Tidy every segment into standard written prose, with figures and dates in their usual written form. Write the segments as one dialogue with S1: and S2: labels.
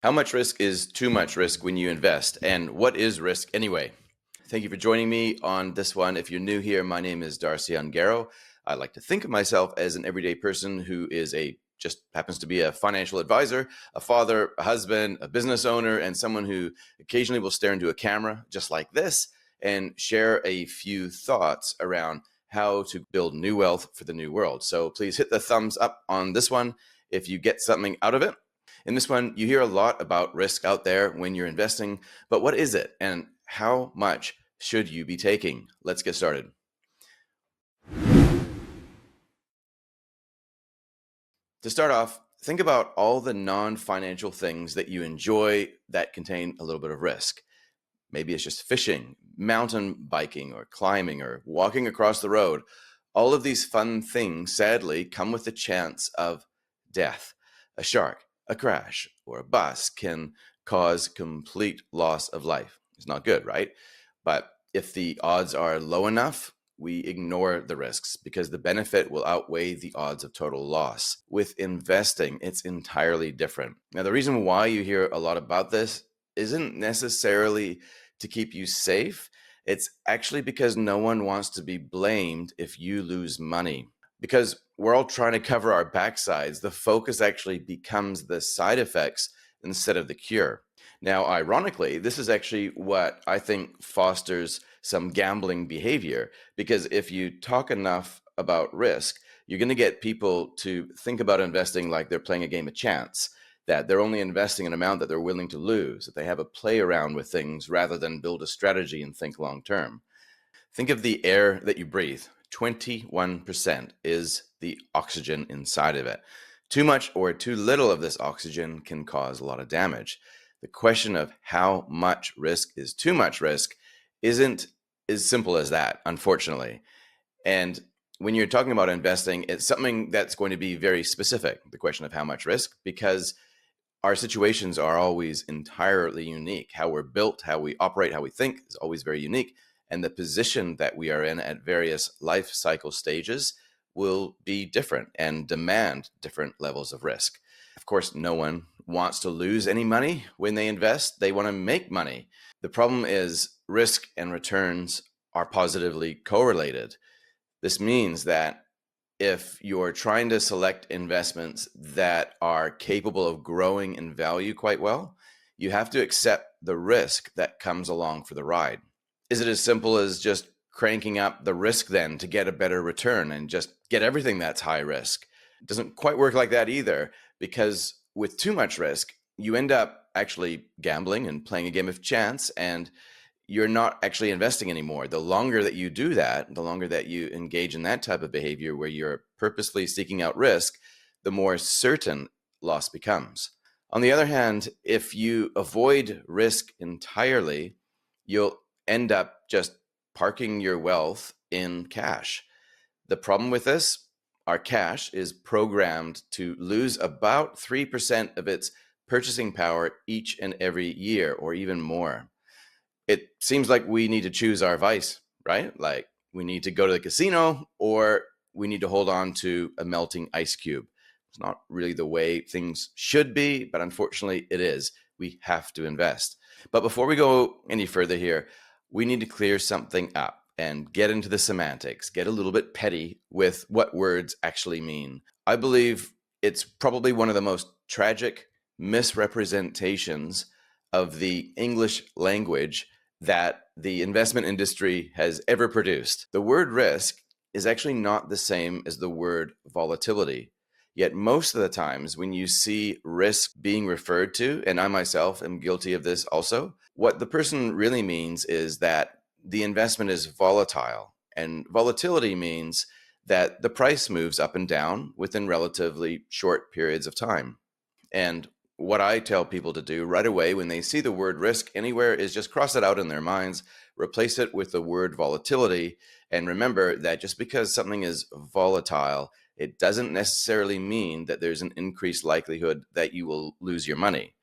S1: How much risk is too much risk when you invest? And what is risk anyway? Thank you for joining me on this one. If you're new here, my name is Darcy Ungaro. I like to think of myself as an everyday person who just happens to be a financial advisor, a father, a husband, a business owner, and someone who occasionally will stare into a camera just like this and share a few thoughts around how to build new wealth for the new world. So please hit the thumbs up on this one if you get something out of it. In this one, you hear a lot about risk out there when you're investing, but what is it and how much should you be taking? Let's get started. To start off, think about all the non-financial things that you enjoy that contain a little bit of risk. Maybe it's just fishing, mountain biking, or climbing, or walking across the road. All of these fun things, sadly, come with the chance of death. A shark, a crash, or a bus can cause complete loss of life. It's not good, right? But if the odds are low enough, we ignore the risks because the benefit will outweigh the odds of total loss. With investing, it's entirely different. Now, the reason why you hear a lot about this isn't necessarily to keep you safe. It's actually because no one wants to be blamed if you lose money. Because we're all trying to cover our backsides, the focus actually becomes the side effects instead of the cure. Now, ironically, this is actually what I think fosters some gambling behavior, because if you talk enough about risk, you're going to get people to think about investing like they're playing a game of chance, that they're only investing an amount that they're willing to lose, that they have a play around with things rather than build a strategy and think long term. Think of the air that you breathe. 21% is the oxygen inside of it. Too much or too little of this oxygen can cause a lot of damage. The question of how much risk is too much risk isn't as simple as that, unfortunately. And when you're talking about investing, it's something that's going to be very specific, the question of how much risk, because our situations are always entirely unique. How we're built, how we operate, how we think is always very unique. And the position that we are in at various life cycle stages will be different and demand different levels of risk. Of course, no one wants to lose any money when they invest. They want to make money. The problem is risk and returns are positively correlated. This means that if you're trying to select investments that are capable of growing in value quite well, you have to accept the risk that comes along for the ride. Is it as simple as just cranking up the risk then to get a better return and just get everything that's high risk? It doesn't quite work like that either, because with too much risk, you end up actually gambling and playing a game of chance, and you're not actually investing anymore. The longer that you do that, the longer that you engage in that type of behavior where you're purposely seeking out risk, the more certain loss becomes. On the other hand, if you avoid risk entirely, you'll end up just parking your wealth in cash. The problem with this, our cash is programmed to lose about 3% of its purchasing power each and every year, or even more. It seems like we need to choose our vice, right? Like we need to go to the casino or we need to hold on to a melting ice cube. It's not really the way things should be, but unfortunately it is. We have to invest. But before we go any further here, we need to clear something up and get into the semantics, get a little bit petty with what words actually mean. I believe it's probably one of the most tragic misrepresentations of the English language that the investment industry has ever produced. The word risk is actually not the same as the word volatility. Yet most of the times when you see risk being referred to, and I myself am guilty of this also, what the person really means is that the investment is volatile. And volatility means that the price moves up and down within relatively short periods of time. And what I tell people to do right away when they see the word risk anywhere is just cross it out in their minds, replace it with the word volatility, and remember that just because something is volatile, it doesn't necessarily mean that there's an increased likelihood that you will lose your money.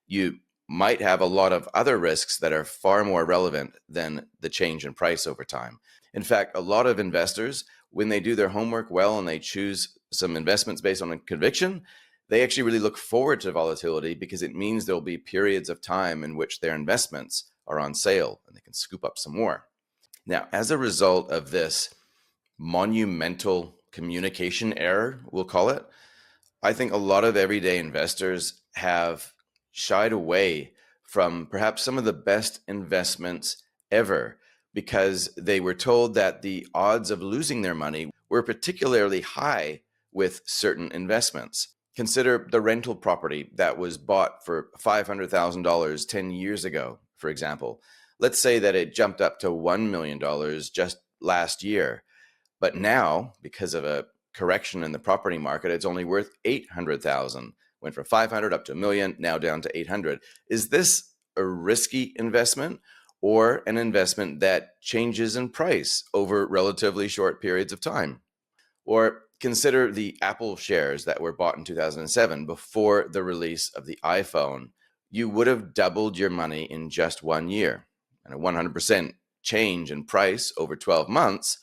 S1: You might have a lot of other risks that are far more relevant than the change in price over time. In fact, a lot of investors, when they do their homework well and they choose some investments based on a conviction, They actually really look forward to volatility because it means there'll be periods of time in which their investments are on sale and they can scoop up some more. Now, as a result of this monumental communication error, we'll call it, I think a lot of everyday investors have shied away from perhaps some of the best investments ever because they were told that the odds of losing their money were particularly high with certain investments. Consider the rental property that was bought for $500,000 10 years ago, for example. Let's say that it jumped up to $1 million just last year. But now, because of a correction in the property market, it's only worth 800,000. Went from 500 up to a million, now down to 800. Is this a risky investment or an investment that changes in price over relatively short periods of time? Or consider the Apple shares that were bought in 2007 before the release of the iPhone. You would have doubled your money in just 1 year. And a 100% change in price over 12 months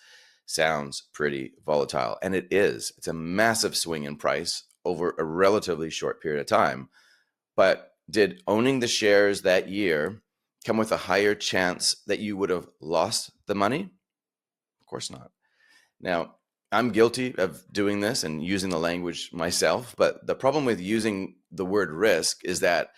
S1: sounds pretty volatile. And it is. It's a massive swing in price over a relatively short period of time. But did owning the shares that year come with a higher chance that you would have lost the money? Of course not. Now, I'm guilty of doing this and using the language myself, but the problem with using the word risk is that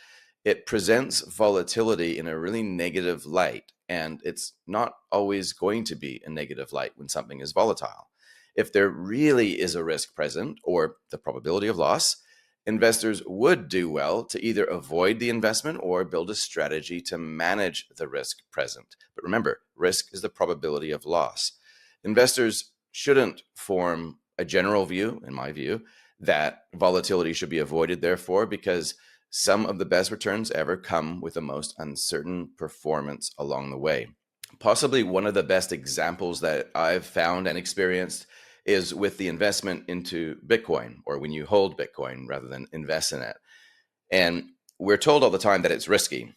S1: it presents volatility in a really negative light, and it's not always going to be a negative light when something is volatile. If there really is a risk present or the probability of loss, investors would do well to either avoid the investment or build a strategy to manage the risk present. But remember, risk is the probability of loss. Investors shouldn't form a general view, in my view, that volatility should be avoided, therefore, because some of the best returns ever come with the most uncertain performance along the way. Possibly one of the best examples that I've found and experienced is with the investment into Bitcoin, or when you hold Bitcoin rather than invest in it. And we're told all the time that it's risky.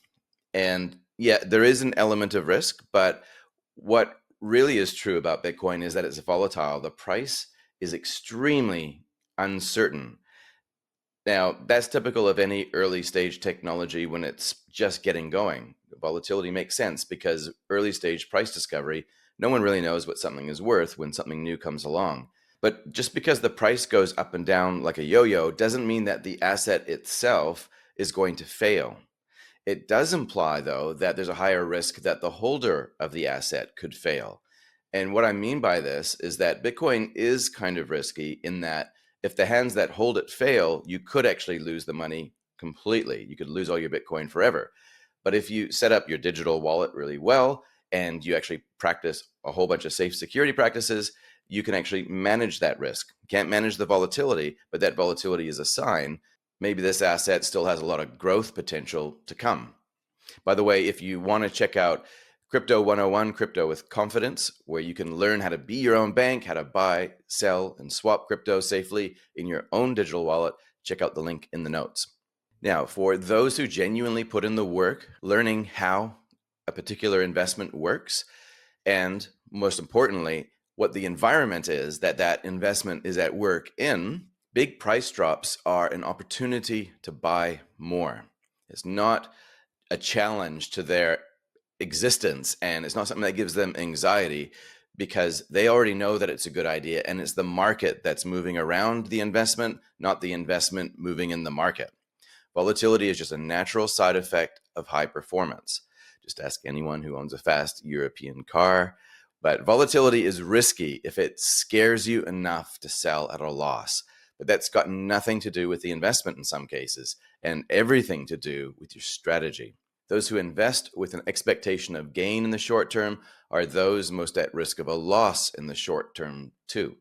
S1: And yeah, there is an element of risk, but what really is true about Bitcoin is that it's volatile. The price is extremely uncertain. Now, that's typical of any early stage technology when it's just getting going. Volatility makes sense because early stage price discovery, no one really knows what something is worth when something new comes along. But just because the price goes up and down like a yo-yo doesn't mean that the asset itself is going to fail. It does imply, though, that there's a higher risk that the holder of the asset could fail. And what I mean by this is that Bitcoin is kind of risky in that if the hands that hold it fail, you could actually lose the money completely. You could lose all your Bitcoin forever. But if you set up your digital wallet really well and you actually practice a whole bunch of safe security practices, you can actually manage that risk. You can't manage the volatility, but that volatility is a sign maybe this asset still has a lot of growth potential to come. By the way, if you want to check out Crypto 101, Crypto with Confidence, where you can learn how to be your own bank, how to buy, sell, and swap crypto safely in your own digital wallet, check out the link in the notes. Now, for those who genuinely put in the work, learning how a particular investment works, and most importantly, what the environment is that that investment is at work in, big price drops are an opportunity to buy more. It's not a challenge to their existence, and it's not something that gives them anxiety because they already know that it's a good idea, and it's the market that's moving around the investment, not the investment moving in the market. Volatility is just a natural side effect of high performance. Just ask anyone who owns a fast European car. But volatility is risky if it scares you enough to sell at a loss. But that's got nothing to do with the investment in some cases, and everything to do with your strategy. Those who invest with an expectation of gain in the short term are those most at risk of a loss in the short term too.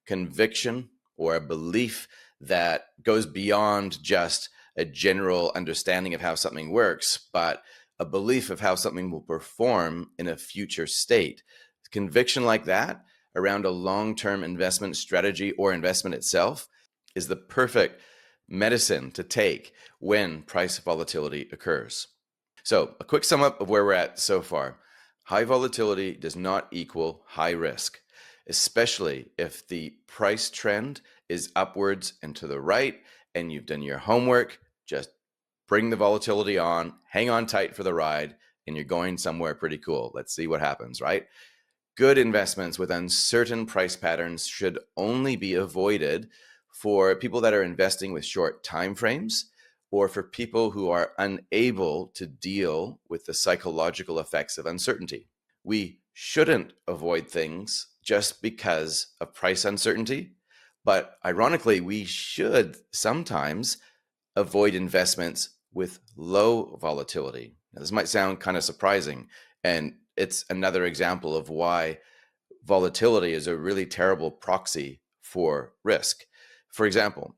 S1: Conviction or a belief that goes beyond just a general understanding of how something works, but a belief of how something will perform in a future state. Conviction like that around a long-term investment strategy or investment itself is the perfect medicine to take when price volatility occurs. So, a quick sum up of where we're at so far. High volatility does not equal high risk, especially if the price trend is upwards and to the right, and you've done your homework, just bring the volatility on, hang on tight for the ride, and you're going somewhere pretty cool. Let's see what happens, right? Good investments with uncertain price patterns should only be avoided for people that are investing with short time frames, or for people who are unable to deal with the psychological effects of uncertainty. We shouldn't avoid things just because of price uncertainty, but ironically, we should sometimes avoid investments with low volatility. Now, this might sound kind of surprising, and it's another example of why volatility is a really terrible proxy for risk. For example,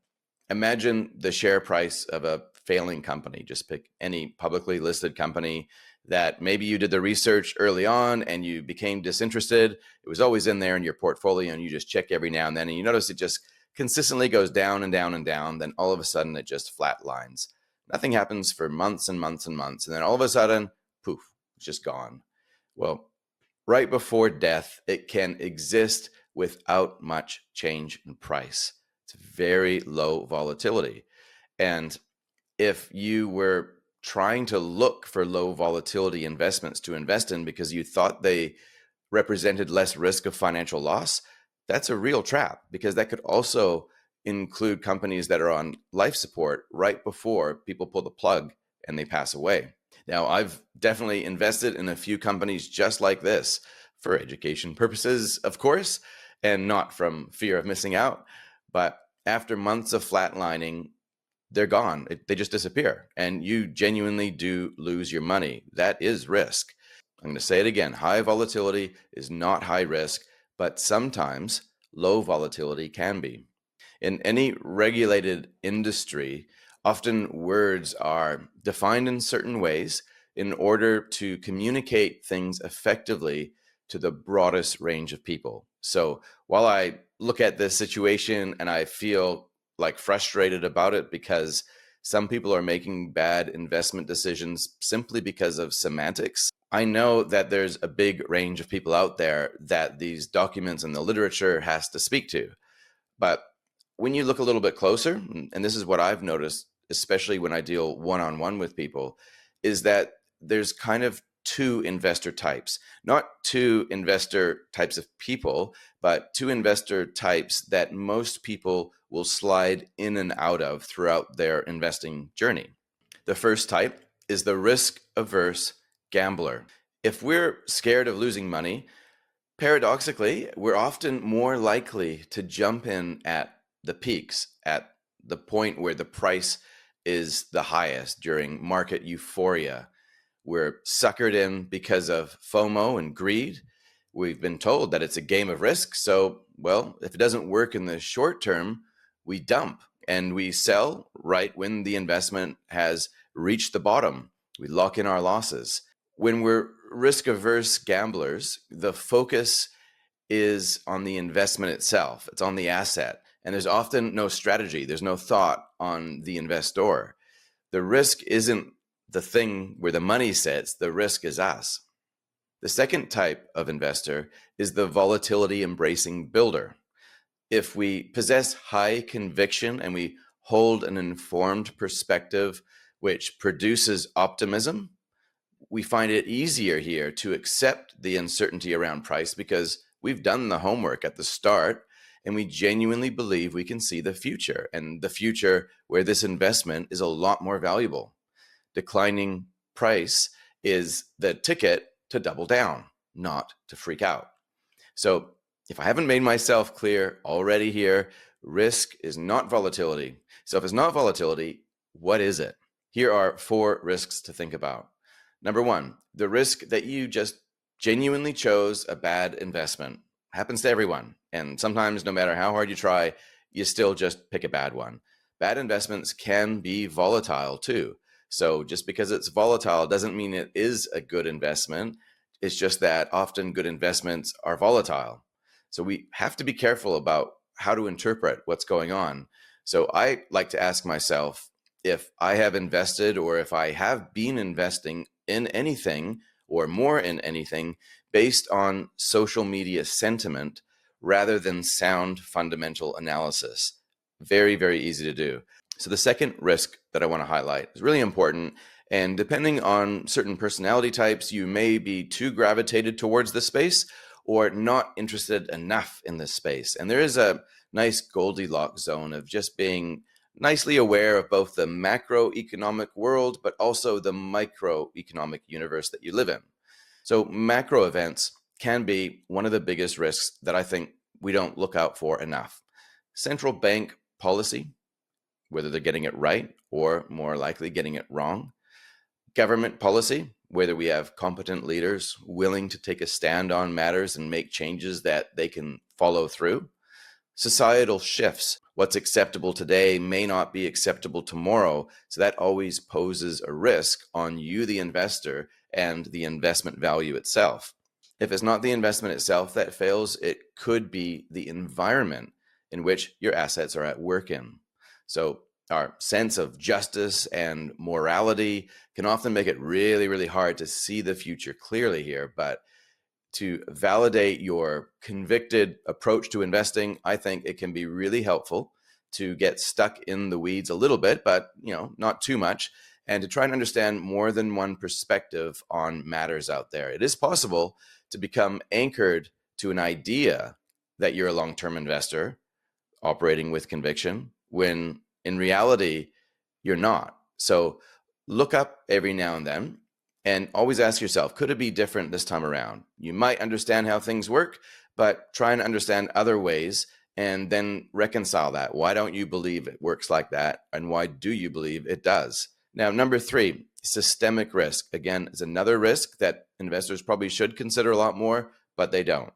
S1: imagine the share price of a failing company. Just pick any publicly listed company that maybe you did the research early on and you became disinterested. It was always in there in your portfolio and you just check every now and then and you notice it just consistently goes down and down and down. Then all of a sudden it just flatlines. Nothing happens for months and months and months. And then all of a sudden, poof, it's just gone. Well, right before death, it can exist without much change in price. It's very low volatility. And if you were trying to look for low volatility investments to invest in because you thought they represented less risk of financial loss, that's a real trap, because that could also include companies that are on life support right before people pull the plug and they pass away. Now, I've definitely invested in a few companies just like this for education purposes, of course, and not from fear of missing out. But after months of flatlining, they're gone. They just disappear. And you genuinely do lose your money. That is risk. I'm going to say it again. High volatility is not high risk, but sometimes low volatility can be. In any regulated industry, often words are defined in certain ways in order to communicate things effectively to the broadest range of people. So while I look at this situation and I feel like frustrated about it because some people are making bad investment decisions simply because of semantics, I know that there's a big range of people out there that these documents and the literature has to speak to. But when you look a little bit closer, and this is what I've noticed, especially when I deal one-on-one with people, is that there's kind of two investor types, not two investor types of people, but two investor types that most people will slide in and out of throughout their investing journey. The first type is the risk-averse gambler. If we're scared of losing money, paradoxically, we're often more likely to jump in at the peaks, at the point where the price is the highest during market euphoria. We're suckered in because of FOMO and greed. We've been told that it's a game of risk. So, well, if it doesn't work in the short term, we dump and we sell right when the investment has reached the bottom. We lock in our losses. When we're risk averse gamblers, the focus is on the investment itself. It's on the asset. And there's often no strategy. There's no thought on the investor. The risk isn't the thing where the money sits. The risk is us. The second type of investor is the volatility embracing builder. If we possess high conviction and we hold an informed perspective which produces optimism, we find it easier here to accept the uncertainty around price because we've done the homework at the start and we genuinely believe we can see the future, and the future where this investment is a lot more valuable. Declining price is the ticket to double down, not to freak out. So if I haven't made myself clear already here, risk is not volatility. So if it's not volatility, what is it? Here are 4 risks to think about. Number 1, the risk that you just genuinely chose a bad investment. Happens to everyone. And sometimes no matter how hard you try, you still just pick a bad one. Bad investments can be volatile too. So just because it's volatile doesn't mean it is a good investment. It's just that often good investments are volatile. So we have to be careful about how to interpret what's going on. So I like to ask myself, if I have invested or if I have been investing in anything or more in anything based on social media sentiment rather than sound fundamental analysis. Very, very easy to do. So the second risk that I want to highlight is really important. And depending on certain personality types, you may be too gravitated towards this space or not interested enough in this space. And there is a nice Goldilocks zone of just being nicely aware of both the macroeconomic world, but also the microeconomic universe that you live in. So macro events can be one of the biggest risks that I think we don't look out for enough. Central bank policy, whether they're getting it right or more likely getting it wrong. Government policy, whether we have competent leaders willing to take a stand on matters and make changes that they can follow through. Societal shifts. What's acceptable today may not be acceptable tomorrow. So that always poses a risk on you, the investor, and the investment value itself. If it's not the investment itself that fails, it could be the environment in which your assets are at work in. So our sense of justice and morality can often make it really, really hard to see the future clearly here. But to validate your convicted approach to investing, I think it can be really helpful to get stuck in the weeds a little bit, but not too much, and to try and understand more than one perspective on matters out there. It is possible to become anchored to an idea that you're a long-term investor operating with conviction when in reality you're not. So look up every now and then and always ask yourself, could it be different this time around? You might understand how things work, but try and understand other ways and then reconcile that. Why don't you believe it works like that? And why do you believe it does? Now, number 3, systemic risk. Again, is another risk that investors probably should consider a lot more, but they don't.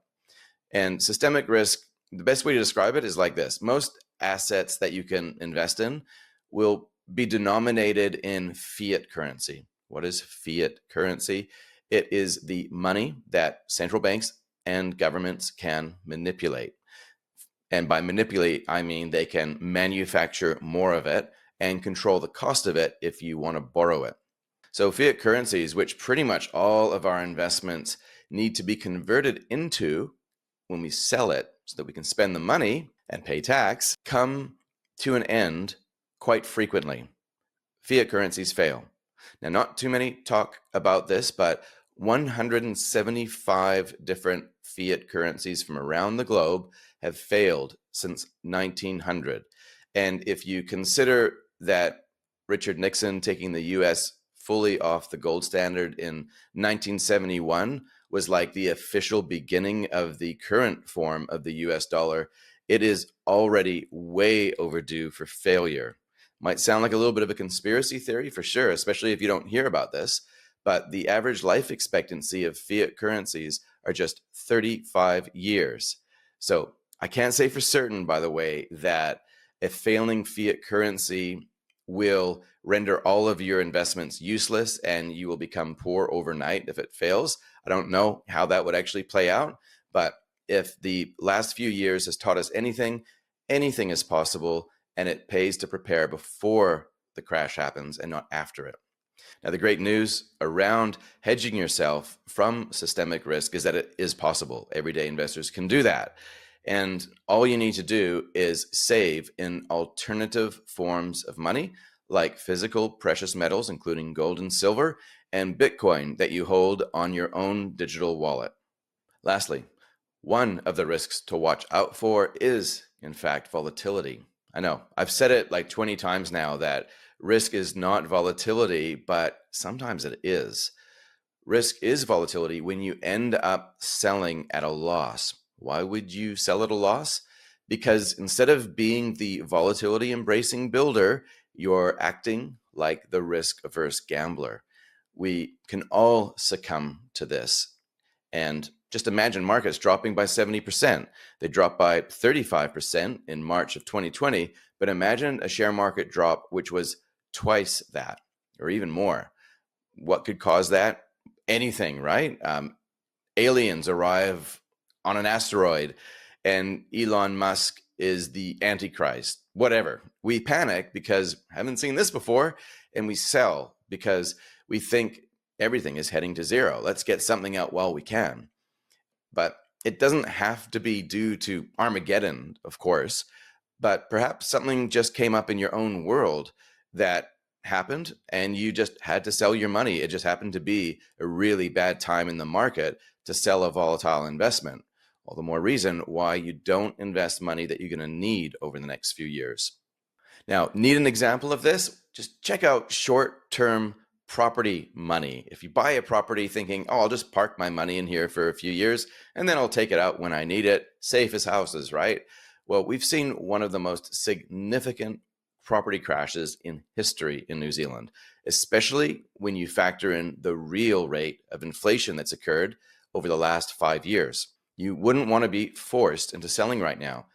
S1: And systemic risk, the best way to describe it is like this. Most assets that you can invest in will be denominated in fiat currency. What is fiat currency? It is the money that central banks and governments can manipulate. And by manipulate, I mean they can manufacture more of it and control the cost of it if you want to borrow it. So fiat currencies, which pretty much all of our investments need to be converted into when we sell it so that we can spend the money and pay tax, come to an end quite frequently. Fiat currencies fail. Now, not too many talk about this, but 175 different fiat currencies from around the globe have failed since 1900. And if you consider that Richard Nixon taking the US fully off the gold standard in 1971 was like the official beginning of the current form of the US dollar, it is already way overdue for failure. Might sound like a little bit of a conspiracy theory for sure, especially if you don't hear about this, but the average life expectancy of fiat currencies are just 35 years. So I can't say for certain, by the way, that a failing fiat currency will render all of your investments useless and you will become poor overnight if it fails. I don't know how that would actually play out, but if the last few years has taught us anything, anything is possible, and it pays to prepare before the crash happens and not after it. Now, the great news around hedging yourself from systemic risk is that it is possible. Everyday investors can do that. And all you need to do is save in alternative forms of money, like physical precious metals, including gold and silver, and Bitcoin that you hold on your own digital wallet. Lastly, one of the risks to watch out for is, in fact, volatility. I know I've said it like 20 times now that risk is not volatility, but sometimes it is. Risk is volatility when you end up selling at a loss. Why would you sell at a loss? Because instead of being the volatility embracing builder, you're acting like the risk averse gambler. We can all succumb to this. And just imagine markets dropping by 70%. They dropped by 35% in March of 2020, but imagine a share market drop which was twice that or even more. What could cause that? Anything, right? Aliens arrive on an asteroid and Elon Musk is the Antichrist, whatever. We panic because haven't seen this before, and we sell because we think everything is heading to zero. Let's get something out while we can. But it doesn't have to be due to Armageddon, of course. but perhaps something just came up in your own world that happened and you just had to sell your money. It just happened to be a really bad time in the market to sell a volatile investment. All the more reason why you don't invest money that you're going to need over the next few years. Now, need an example of this? Just check out short-term property money. If you buy a property thinking, oh, I'll just park my money in here for a few years and then I'll take it out when I need it, safe as houses, right? Well, we've seen one of the most significant property crashes in history in New Zealand, especially when you factor in the real rate of inflation that's occurred over the last 5 years. You wouldn't want to be forced into selling right now.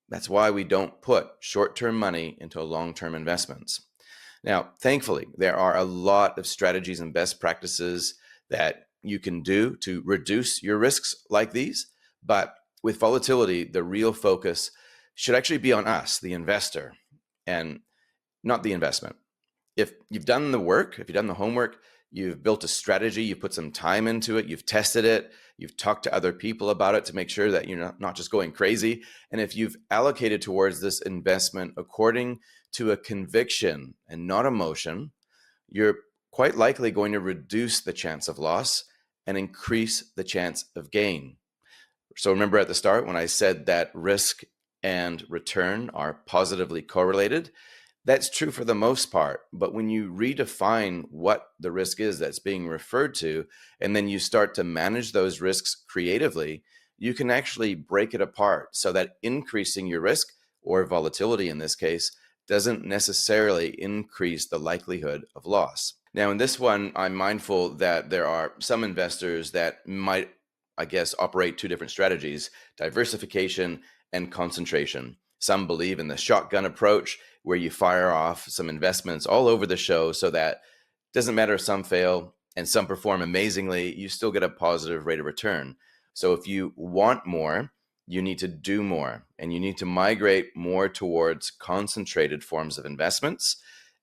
S1: That's why we don't put short-term money into long-term investments. Now, thankfully, there are a lot of strategies and best practices that you can do to reduce your risks like these. But with volatility, the real focus should actually be on us, the investor, and not the investment. If you've done the work, if you've done the homework, you've built a strategy, you've put some time into it, you've tested it, you've talked to other people about it to make sure that you're not just going crazy. And if you've allocated towards this investment according to a conviction and not emotion, you're quite likely going to reduce the chance of loss and increase the chance of gain. So remember at the start when I said that risk and return are positively correlated? That's true for the most part, but when you redefine what the risk is that's being referred to, and then you start to manage those risks creatively, you can actually break it apart so that increasing your risk, or volatility in this case, doesn't necessarily increase the likelihood of loss. Now, in this one, I'm mindful that there are some investors that might, I guess, operate two different strategies: diversification and concentration. Some believe in the shotgun approach, where you fire off some investments all over the show so that it doesn't matter if some fail and some perform amazingly, you still get a positive rate of return. So if you want more, you need to do more, and you need to migrate more towards concentrated forms of investments.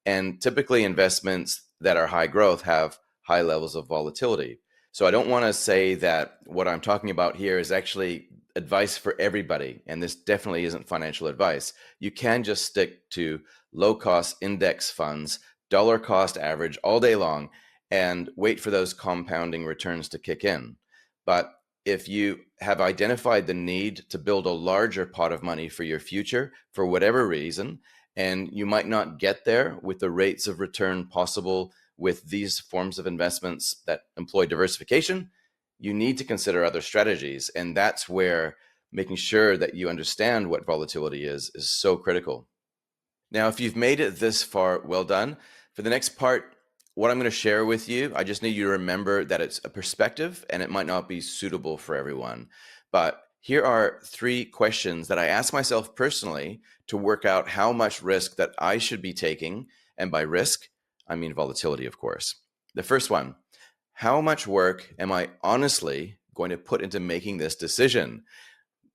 S1: And typically investments that are high growth have high levels of volatility. So I don't want to say that what I'm talking about here is actually advice for everybody, and this definitely isn't financial advice. You can just stick to low-cost index funds, dollar cost average all day long, and wait for those compounding returns to kick in. But if you have identified the need to build a larger pot of money for your future for whatever reason, and you might not get there with the rates of return possible with these forms of investments that employ diversification, you need to consider other strategies. And that's where making sure that you understand what volatility is so critical. Now, if you've made it this far, well done. For the next part, what I'm going to share with you, I just need you to remember that it's a perspective and it might not be suitable for everyone. But here are 3 questions that I ask myself personally to work out how much risk that I should be taking. And by risk, I mean volatility, of course. The first one: how much work am I honestly going to put into making this decision?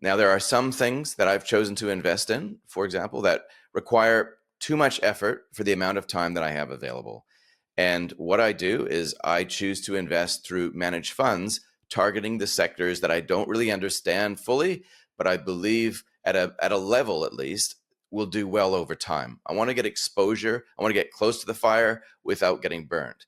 S1: Now, there are some things that I've chosen to invest in, for example, that require too much effort for the amount of time that I have available. And what I do is I choose to invest through managed funds, targeting the sectors that I don't really understand fully, but I believe at a level at least will do well over time. I want to get exposure. I want to get close to the fire without getting burned.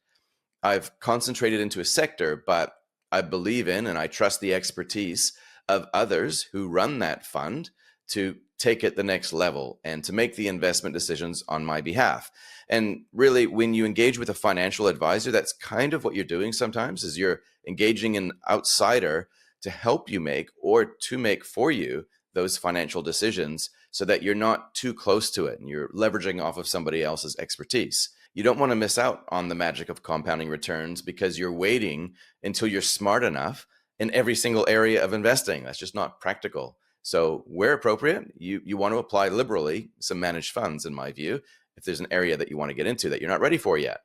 S1: I've concentrated into a sector, but I believe in and I trust the expertise of others who run that fund to take it the next level and to make the investment decisions on my behalf. And really, when you engage with a financial advisor, that's kind of what you're doing sometimes, is you're engaging an outsider to help you make or to make for you those financial decisions so that you're not too close to it and you're leveraging off of somebody else's expertise. You don't want to miss out on the magic of compounding returns because you're waiting until you're smart enough in every single area of investing. That's just not practical. So where appropriate, you want to apply liberally some managed funds, in my view, if there's an area that you want to get into that you're not ready for yet.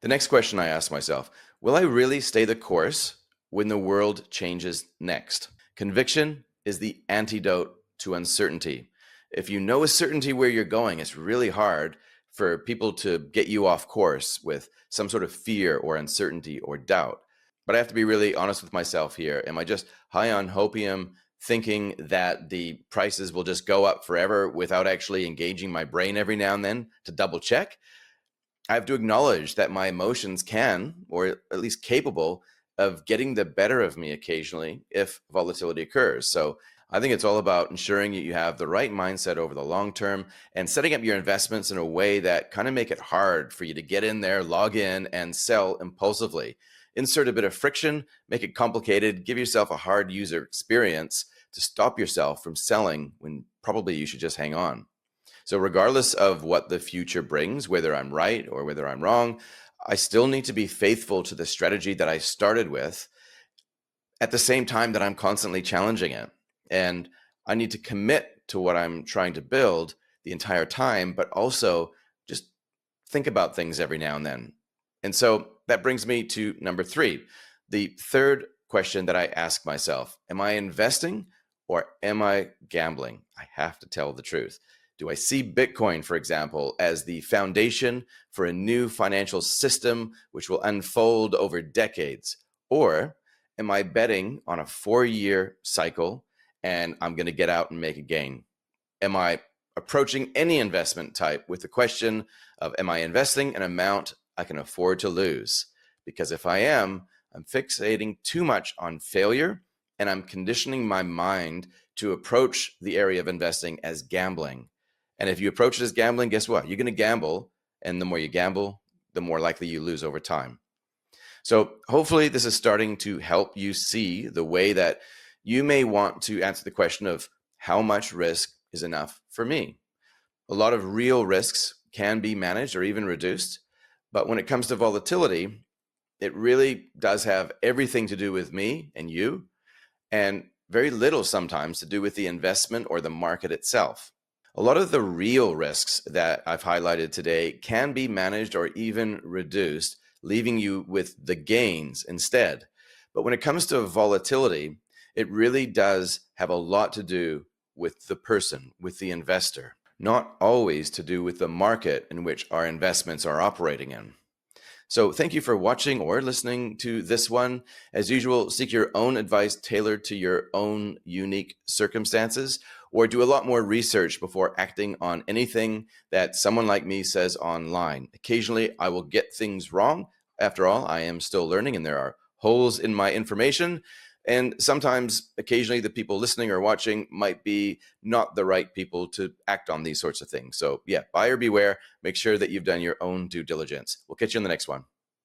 S1: The next question I ask myself: will I really stay the course when the world changes next? Conviction is the antidote to uncertainty. If you know with certainty where you're going, it's really hard for people to get you off course with some sort of fear or uncertainty or doubt. But I have to be really honest with myself here. Am I just high on hopium, thinking that the prices will just go up forever without actually engaging my brain every now and then to double check. I have to acknowledge that my emotions can, or at least capable of getting the better of me occasionally if volatility occurs. So I think it's all about ensuring that you have the right mindset over the long term and setting up your investments in a way that kind of make it hard for you to get in there, log in, and sell impulsively. Insert a bit of friction, make it complicated, give yourself a hard user experience to stop yourself from selling when probably you should just hang on. So, regardless of what the future brings, whether I'm right or whether I'm wrong, I still need to be faithful to the strategy that I started with at the same time that I'm constantly challenging it. And I need to commit to what I'm trying to build the entire time, but also just think about things every now and then. And so that brings me to number 3. The third question that I ask myself: am I investing or am I gambling? I have to tell the truth. Do I see Bitcoin, for example, as the foundation for a new financial system which will unfold over decades? Or am I betting on a 4-year cycle and I'm going to get out and make a gain? Am I approaching any investment type with the question of, am I investing an amount I can afford to lose? Because if I am, I'm fixating too much on failure and I'm conditioning my mind to approach the area of investing as gambling. And if you approach it as gambling, guess what? You're going to gamble. And the more you gamble, the more likely you lose over time. So hopefully this is starting to help you see the way that you may want to answer the question of how much risk is enough for me. A lot of real risks can be managed or even reduced. But when it comes to volatility, it really does have everything to do with me and you, and very little sometimes to do with the investment or the market itself. A lot of the real risks that I've highlighted today can be managed or even reduced, leaving you with the gains instead. But when it comes to volatility, it really does have a lot to do with the person, with the investor, not always to do with the market in which our investments are operating in. So thank you for watching or listening to this one. As usual, seek your own advice tailored to your own unique circumstances, or do a lot more research before acting on anything that someone like me says online. Occasionally, I will get things wrong. After all, I am still learning and there are holes in my information. And sometimes, occasionally, the people listening or watching might be not the right people to act on these sorts of things. So yeah, buyer beware. Make sure that you've done your own due diligence. We'll catch you in the next one.